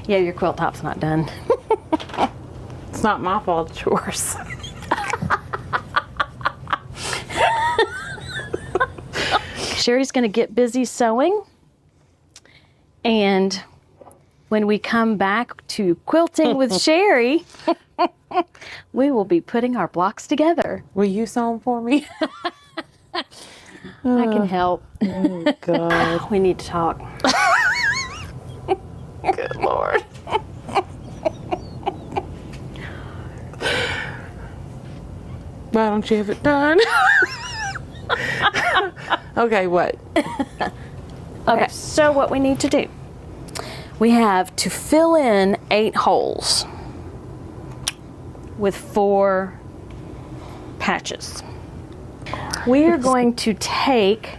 Yeah, your quilt top's not done. It's not my fault, it's yours. Sherry's going to get busy sewing, and when we come back to quilting with Sherry, we will be putting our blocks together. Will you sew them for me? I can help. Oh, God. We need to talk. Good Lord. Why don't you have it done? Okay, what? Okay, so what we need to do, we have to fill in 8 holes with 4 patches. We are going to take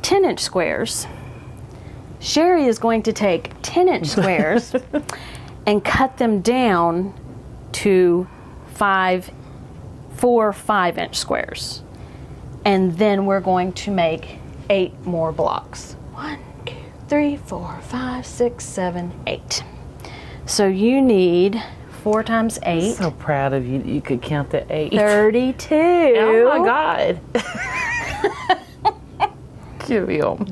10-inch squares. Sherry is going to take 10-inch squares and cut them down to 4 5-inch squares. And then we're going to make 8 more blocks. 1, 2, 3, 4, 5, 6, 7, 8. So you need 4 times 8. So proud of you that you could count to 8. 32. Oh my God. Give me on.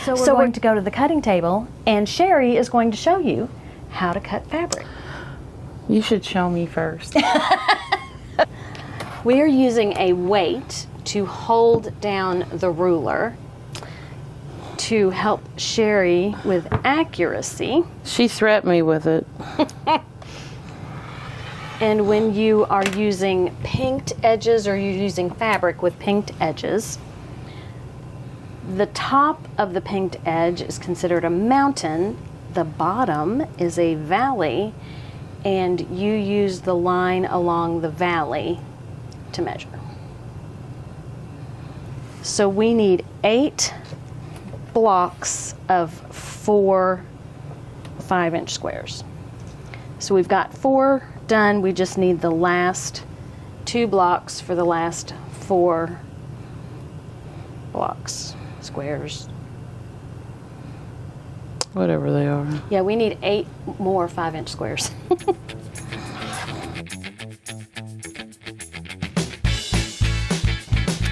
So we're going to go to the cutting table, and Sherry is going to show you how to cut fabric. You should show me first. We are using a weight to hold down the ruler to help Sherry with accuracy. She threatened me with it. And when you are using pinked edges, or you're using fabric with pinked edges, the top of the pinked edge is considered a mountain, the bottom is a valley, and you use the line along the valley to measure. So we need 8 blocks of 4 5-inch squares. So we've got 4 done. We just need the last 2 blocks for the last 4 blocks, squares. Whatever they are. Yeah, we need 8 more 5-inch squares.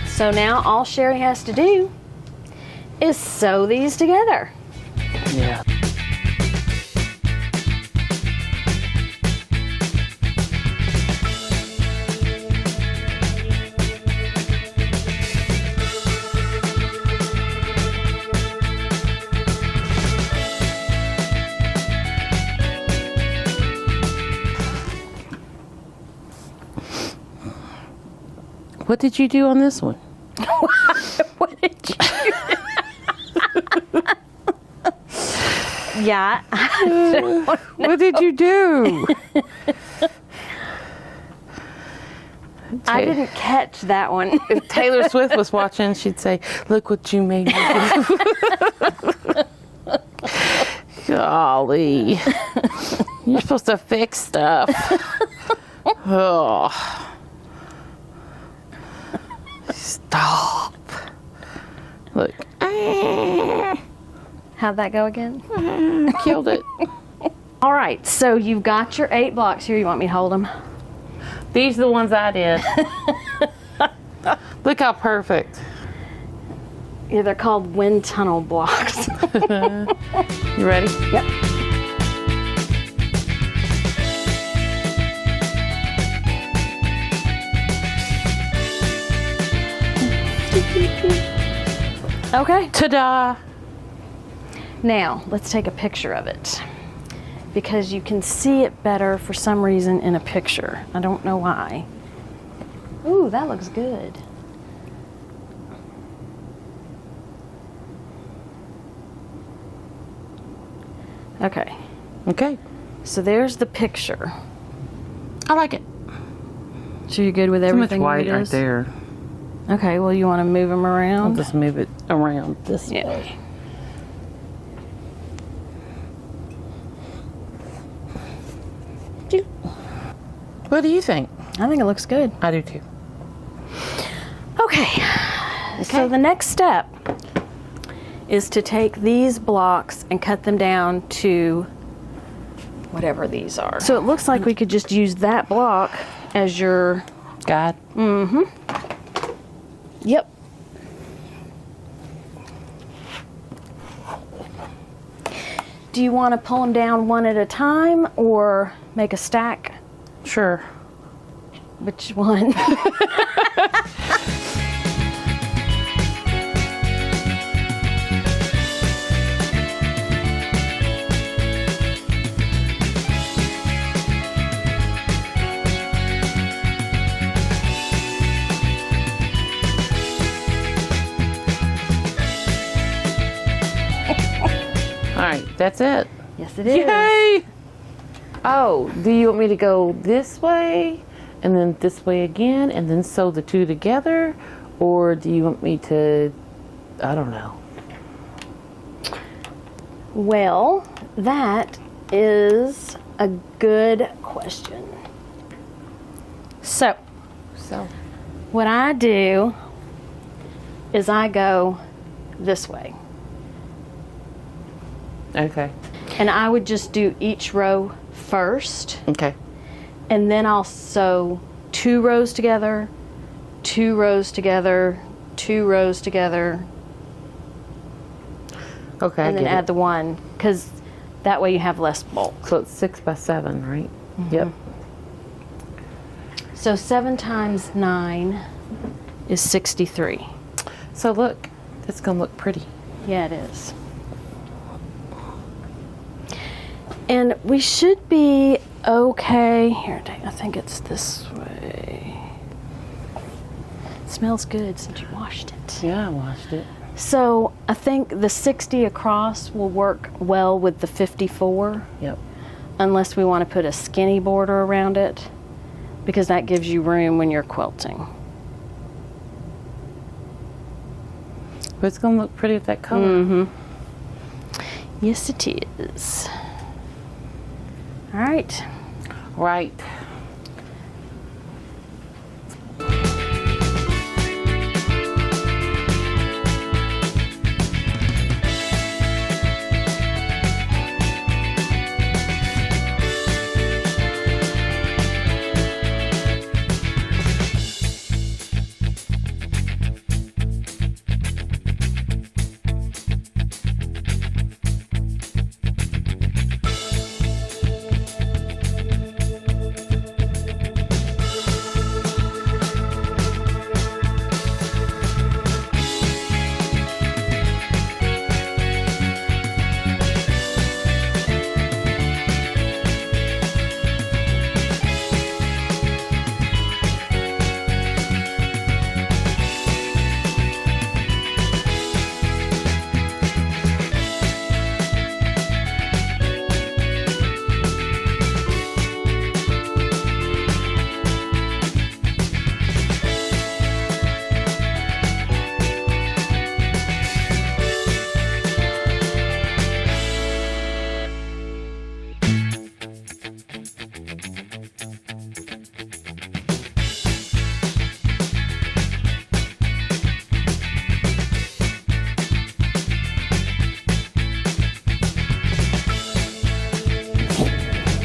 So now all Sherry has to do is sew these together. Yeah. What did you do on this one? What did you do? Yeah. What did you do? I didn't catch that one. If Taylor Swift was watching, she'd say, "Look what you made me do." Golly. You're supposed to fix stuff. Oh. Stop. Look. How'd that go again? Killed it. All right, so you've got your 8 blocks here. You want me to hold them? These are the ones I did. Look how perfect. Yeah, they're called wind tunnel blocks. You ready? Yep. Okay. Ta-da! Now, let's take a picture of it, because you can see it better for some reason in a picture. I don't know why. Ooh, that looks good. Okay. Okay. So there's the picture. I like it. So you're good with Too much everything? white it right is? there. Okay, well, you want to move them I'll around? just move it around this Yeah. way. What do you think? I think it looks good. I do too. Okay. So the next step is to take these blocks and cut them down to whatever these are. So it looks like we could just use that block as your guide. Yep. Do you want to pull them down one at a time or make a stack? Sure. Which one? All right, that's it. Yes, it is. Yay! Oh, do you want me to go this way and then this way again and then sew the two together? Or do you want me to, I don't know. Well, that is a good question. So, what I do is I go this way. Okay. And I would just do each row first. Okay. And then I'll sew 2 rows together, 2 rows together, 2 rows together, Okay. and then add the one, because that way you have less bulk. So it's 6 by 7, right? Yep. So 7 times 9 is 63. So look, that's gonna look pretty. Yeah, it is. And we should be okay. Here, I think it's this way. It smells good since you washed it. Yeah, I washed it. So I think the 60 across will work well with the 54, Yep. unless we want to put a skinny border around it, because that gives you room when you're quilting. But it's gonna look pretty with that color. Yes, it is. All right. Right.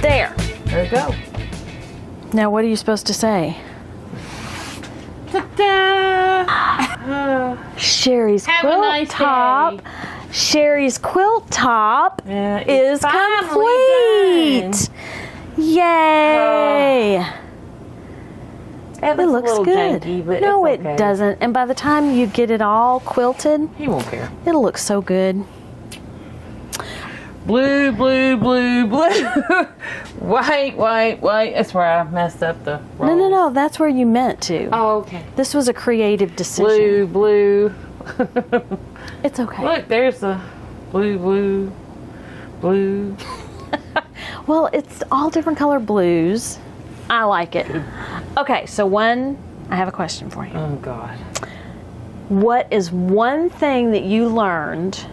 There. There we go. Now, what are you supposed to say? Ta-da! Sherry's Have a quilt nice top. day. Sherry's quilt top It's is finally complete. Yay! It It looks good. Janky, but No, it's it okay. doesn't. And by the time you get it all quilted, He won't care. it'll look so good. Blue, blue, blue, blue. White, white, white. That's where I messed up the roll. No. That's where you meant to. Oh, okay. This was a creative decision. Blue, blue. It's okay. Look, there's the blue, blue, blue. Well, it's all different color blues. I like it. Okay, so I have a question for you. Oh, God. What is one thing that you learned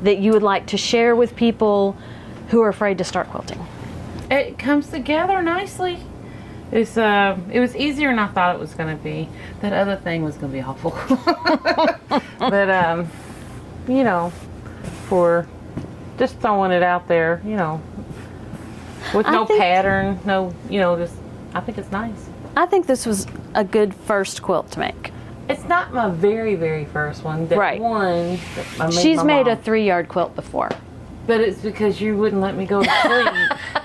that you would like to share with people who are afraid to start quilting? It comes together nicely. It was easier than I thought it was going to be. That other thing was going to be awful. But, you know, for just throwing it out there, you know, with no pattern, no, you know, just, I think it's nice. I think this was a good first quilt to make. It's not my very, very first one. That Right. one that I made She's my made a mom. 3-yard quilt before. But it's because you wouldn't let me go to sleep.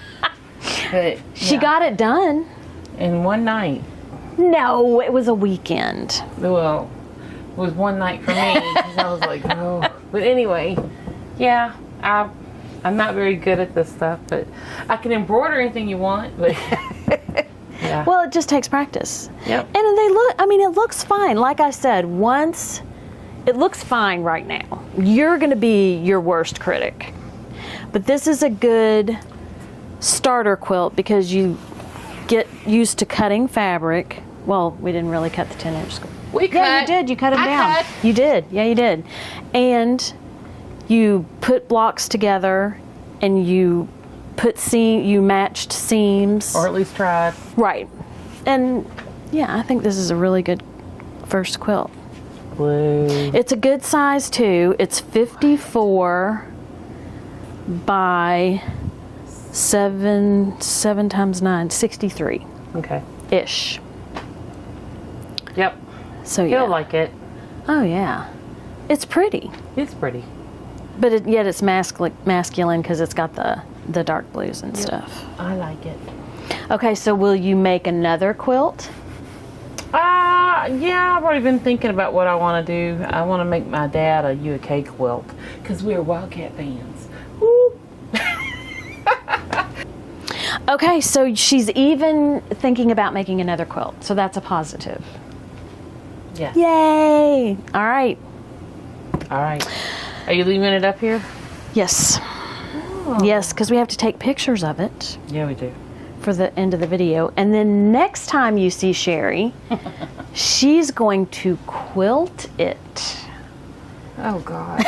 But, She yeah. got it done. In one night. No, it was a weekend. Well, it was one night for me because I was like, oh. But anyway, yeah, I'm not very good at this stuff, but I can embroider anything you want. But yeah. Well, it just takes practice. Yep. And it looks fine. Like I said, once it looks fine right now. You're going to be your worst critic. But this is a good starter quilt because you get used to cutting fabric. Well, we didn't really cut the 10-inch square. We cut. Yeah, you did. You cut them down. Cut. You did. Yeah, you did. And you put blocks together and you you matched seams. Or at least tried. Right. And yeah, I think this is a really good first quilt. Blue. It's a good size too. It's 54 by 7 times 9, 63 Okay. ish. Yep. So yeah. You'll like it. Oh yeah. It's pretty. It's pretty. But yet it's masculine because it's got the dark blues and stuff. I like it. Okay, so will you make another quilt? Yeah, I've already been thinking about what I want to do. I want to make my dad a UK quilt because we're Wildcat fans. Woo! Okay, so she's even thinking about making another quilt. So that's a positive. Yeah. Yay! All right. All right. Are you leaving it up here? Yes. Yes, because we have to take pictures of it Yeah, we do. for the end of the video. And then next time you see Sherry, she's going to quilt it. Oh, God.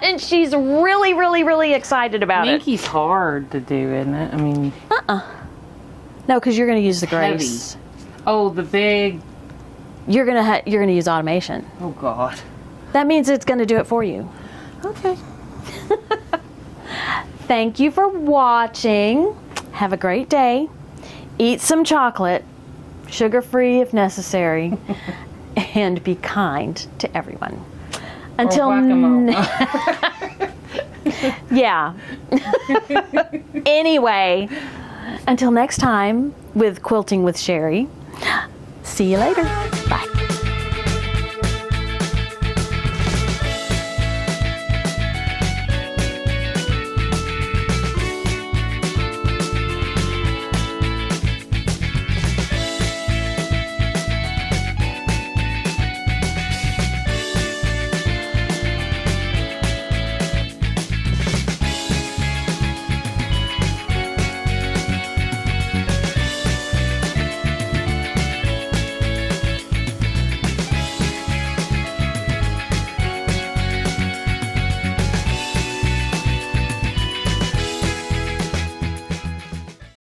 And she's really, really, really excited about it. Minky's hard to do, isn't it? I mean, No, because you're going to use the heavy. grace. Oh, the big. You're gonna use automation. Oh, God. That means it's going to do it for you. Okay. Thank you for watching. Have a great day. Eat some chocolate, sugar-free if necessary, and be kind to everyone. Until yeah. Anyway, until next time with Quilting with Sherry. See you later.